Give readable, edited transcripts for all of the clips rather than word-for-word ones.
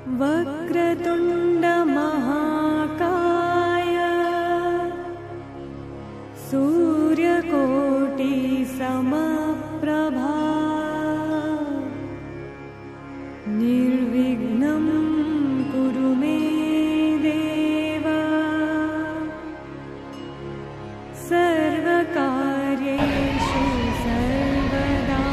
वक्रतुंड महाकाय सूर्यकोटि समप्रभा निर्विघ्नं कुरु मे देव सर्वकार्येषु सर्वदा।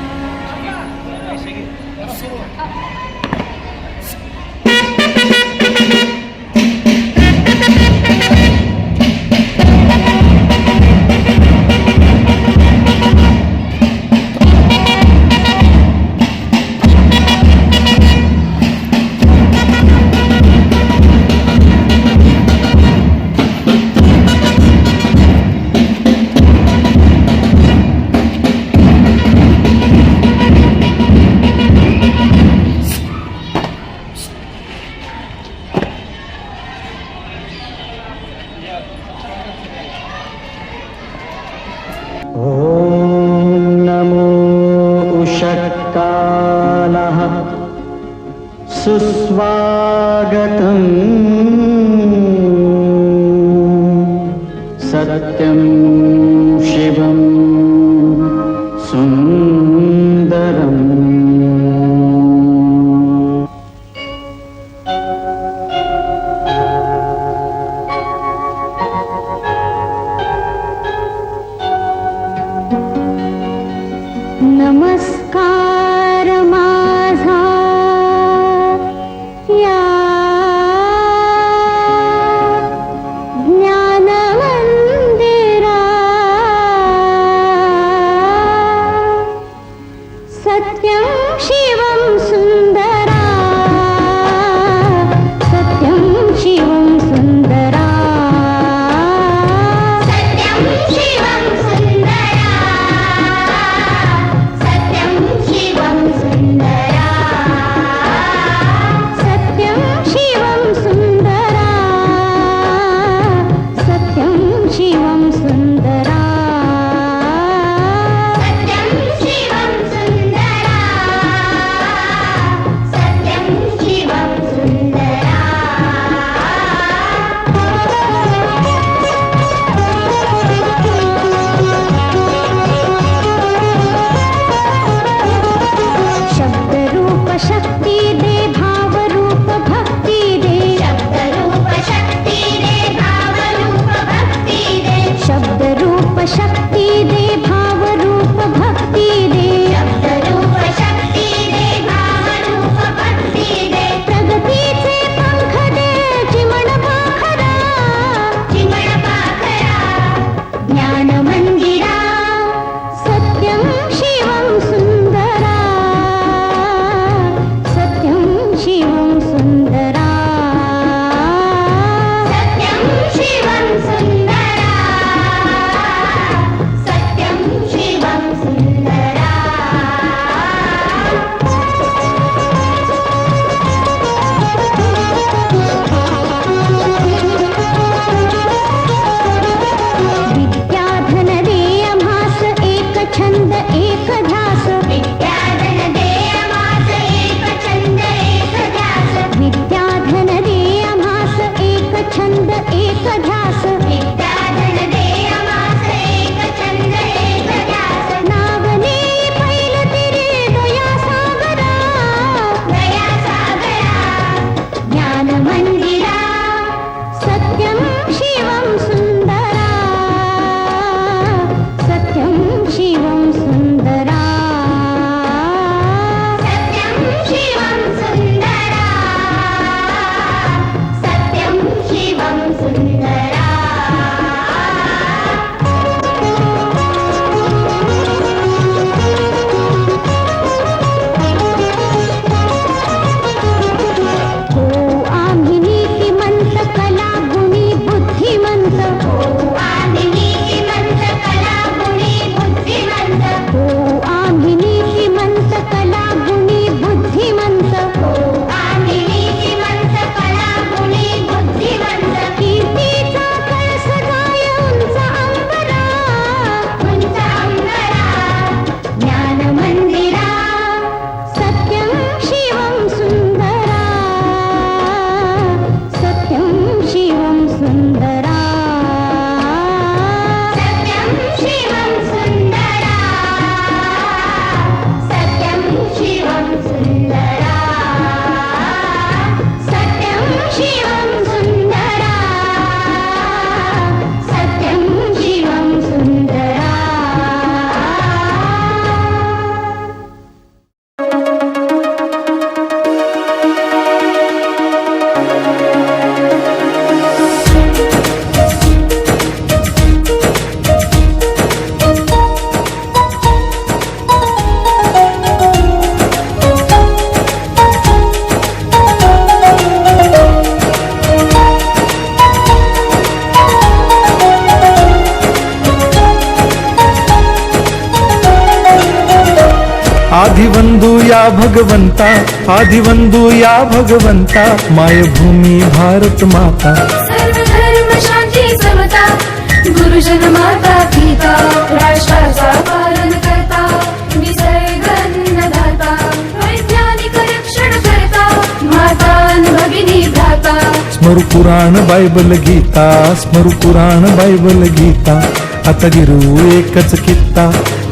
सुस्वागतम् सत्यं शिवं सुन्दरम्। नमस्कार माझा या ज्ञानमंदिरा आदिवंदू या भगवंता, आदिवंदू या भगवंता, मायभूमी भारत माता. सर्व धर्म शांती समता, गुरुजन माता पिता, राष्ट्राचा पालन करता, निसर्ग अन्नदाता, वैज्ञानिक रक्षण करता, माता अन भगिनी भ्राता. स्मरू पुराण बायबल गीता, स्मरू पुराण बायबल गीता. आता गिरू एकच कित्ता,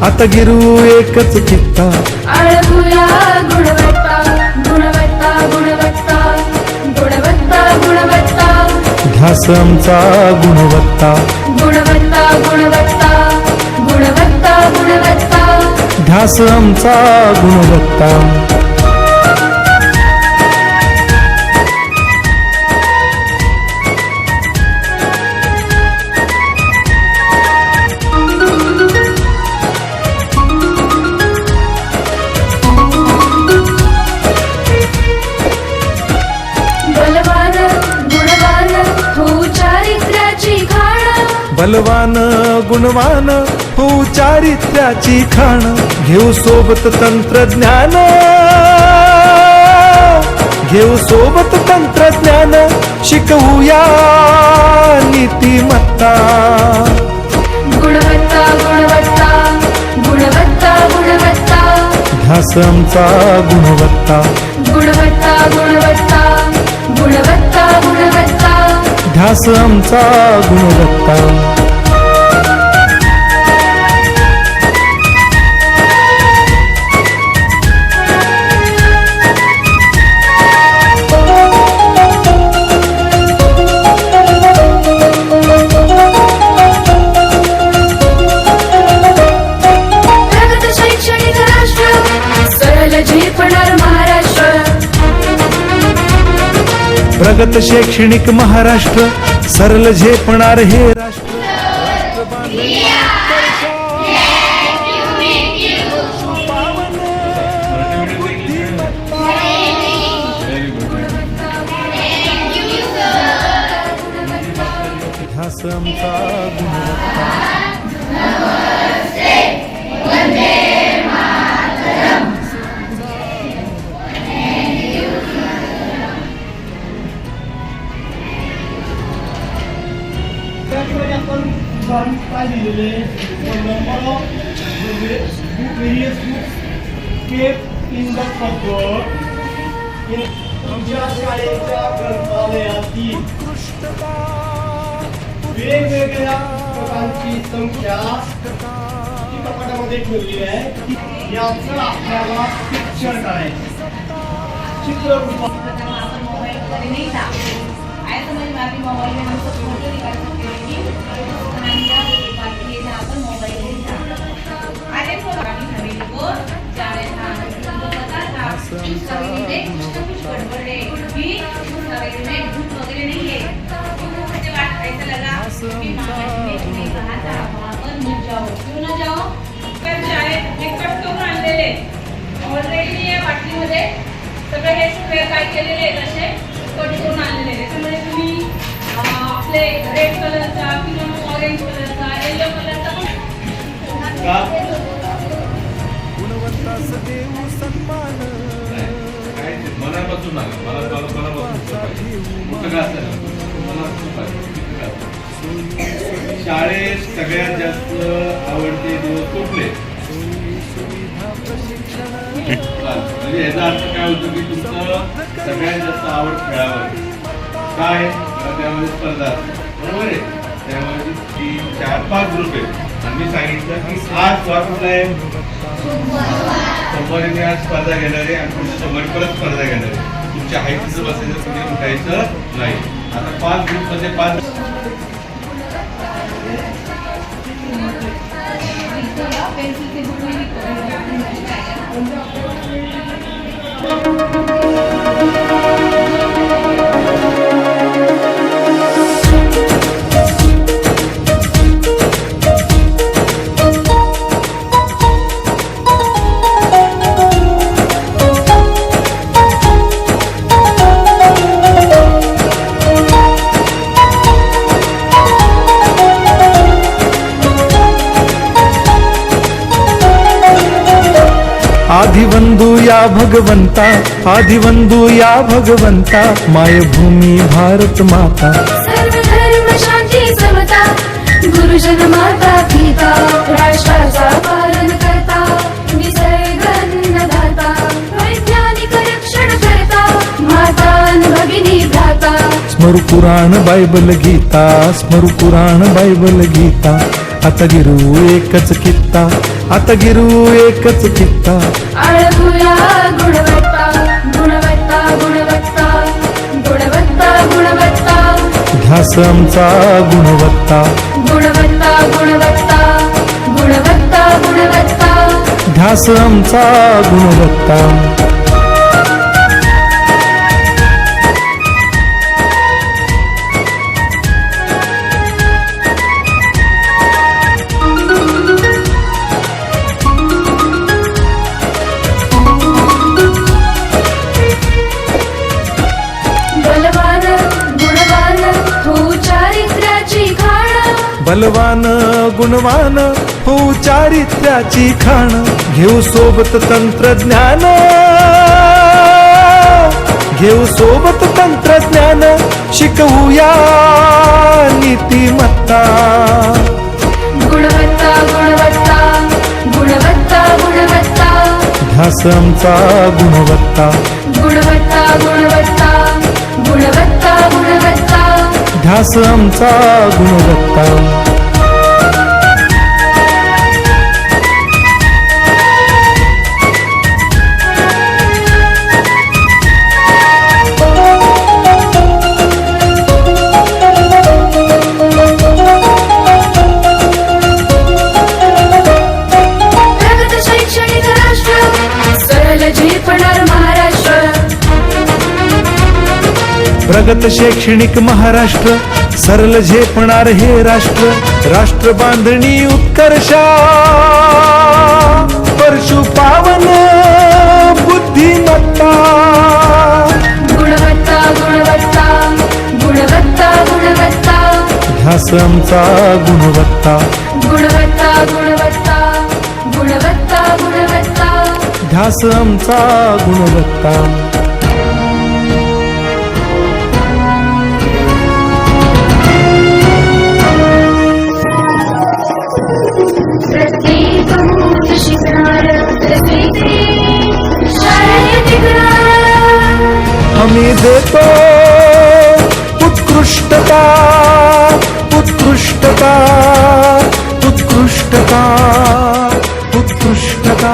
आता गिरू एकच कित्ता. आळगुया गुणवत्ता, गुणवत्ता, गुणवत्ता, गुणवत्ता, गुणवत्ता. ध्यास आमचा गुणवत्ता, गुणवत्ता, गुणवत्ता, गुणवत्ता, गुणवत्ता. ध्यास आमचा गुणवत्ता. बलवान गुणवान हो चारित्र्याची खाण. बलवान गुणवान हो चारित्र्याची खाण. घेऊ सोबत तंत्रज्ञान, घेऊ सोबत तंत्रज्ञान, शिकवूया नीतिमत्ता. गुणवत्ता, गुणवत्ता, गुणवत्ता, गुणवत्ता. ध्यास आमचा गुणवत्ता, गुणवत्ता, गुणवत्ता, गुणवत्ता, गुणवत्ता. ध्यास आमचा गुणवत्ता. प्रगत शैक्षणिक राष्ट्र, सरळ झेपणार महाराष्ट्र. प्रगत शैक्षणिक महाराष्ट्र, सरल झेपणार हे राष्ट्र. ध्यास आमचा गुणवत्ता. त्याकडे आपण काय लिहिलेले number of various books kept in the cupboard in तुमच्या शाळेच्या ग्रंथालयातील वेगवेगळ्या पुस्तकांची संख्या ती कपाटामध्ये ठेवली आहे. याचं आपल्याला शिक्षण करायचं चित्र आपण मोबाईल वगैरे नहीं था आया समझ में अभी मोबाइल में हम सब फोटो निकाल सकते हैं कि बाकी ये जहाँ पर मोबाइल नहीं था आगे तो अभी हमें को जाने था तो पता था इस सवेरे में कुछ गड़बड़ है कि सवेरे में धूप वगैरह नहीं है मुझे बात ऐसा लगा कि मामा जी ने कहा था वहाँ पर मत जाओ. क्यों ना जाओ? कर जाए एक कट करून आणलेले ऑलरेडी या बाटलीमध्ये सगळे हे स्क्वेअर काय केलेले आहेत असे कट करून आणलेले. त्याच्यामध्ये तुम्ही आपले रेड कलरचा किंवा ऑरेंज कलरचा येलो कलरचा गुणवंतास देऊ सन्मान. काय मनापासून आलं मला शाळेत सगळ्यात जास्त आवडते दिवस कुठले? म्हणजे याचा अर्थ काय होतो की तुमचं सगळ्यात जास्त आवड खेळावर काय त्यामध्ये स्पर्धा असते बरोबर आहे. त्यामध्ये 3, 4, 5 ग्रुप आहेत आणि मी सांगितलं की आज वाटलं आहे सोमवारी मी आज स्पर्धा घेणार आहे आणि पुढच्या सोमवारी परत स्पर्धा घेणार आहे. तुमच्या हाईटचं बसायचं कुठे उठायचं नाही. आता 5 ग्रुपमध्ये 5 आदिवंदू या भगवंता, आदिवंदू या भगवंता, मायभूमी भारत माता. सर्व धर्म शांती समता, गुरुजन माता पिता, राष्ट्राचा पालन करता, निसर्ग अन्नदाता, वैज्ञानिक रक्षण करता, माता अन भगिनी भ्राता. स्मरू पुराण बायबल गीता, स्मरू पुराण बायबल गीता. आता गिरू एकच कित्ता, आता गिरू एकच कित्ता. आळवूया गुणवत्ता, गुणवत्ता, गुणवत्ता, गुणवत्ता, गुणवत्ता. ध्यास आमचा गुणवत्ता, गुणवत्ता, गुणवत्ता, गुणवत्ता, गुणवत्ता. ध्यास आमचा गुणवत्ता. बलवान गुणवान हो चारित्र्याची खाण, बलवान गुणवान हो चारित्र्याची खाण. घेऊ सोबत तंत्रज्ञान, घेऊ सोबत तंत्रज्ञान, शिकवूया नीतिमत्ता. गुणवत्ता, गुणवत्ता, गुणवत्ता, गुणवत्ता. ध्यास आमचा गुणवत्ता, गुणवत्ता, गुणवत्ता, गुणवत्ता, गुणवत्ता. ध्यास आमचा गुणवत्ता. प्रगत शैक्षणिक राष्ट्र, सरळ झेपणार महाराष्ट्र. प्रगत शैक्षणिक महाराष्ट्र, सरल झेपणार हे राष्ट्र. राष्ट्र बांधणी उत्कर्षा, परशु पावन बुद्धिमत्ता. गुणवत्ता, गुणवत्ता, गुणवत्ता, गुणवत्ता. ध्यास आमचा गुणवत्ता, गुणवत्ता, गुणवत्ता, गुणवत्ता, गुणवत्ता. ध्यास आमचा गुणवत्ता. प्रत्येक मुहूर्त शिकणार, रचनेचे शाळेत टिकणार. आम्ही देतो उत्कृष्टता, उत्कृष्टता, उत्कृष्टता, उत्कृष्टता.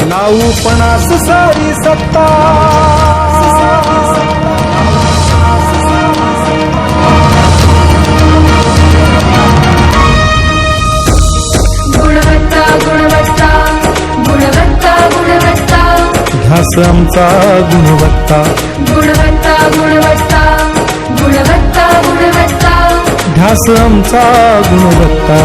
लावू पणास सारी सत्ता. गुणवत्ता, गुणवत्ता, गुणवत्ता, गुणवत्ता. ध्यास आमचा गुणवत्ता, गुणवत्ता, गुणवत्ता, गुणवत्ता, गुणवत्ता. ध्यास आमचा गुणवत्ता.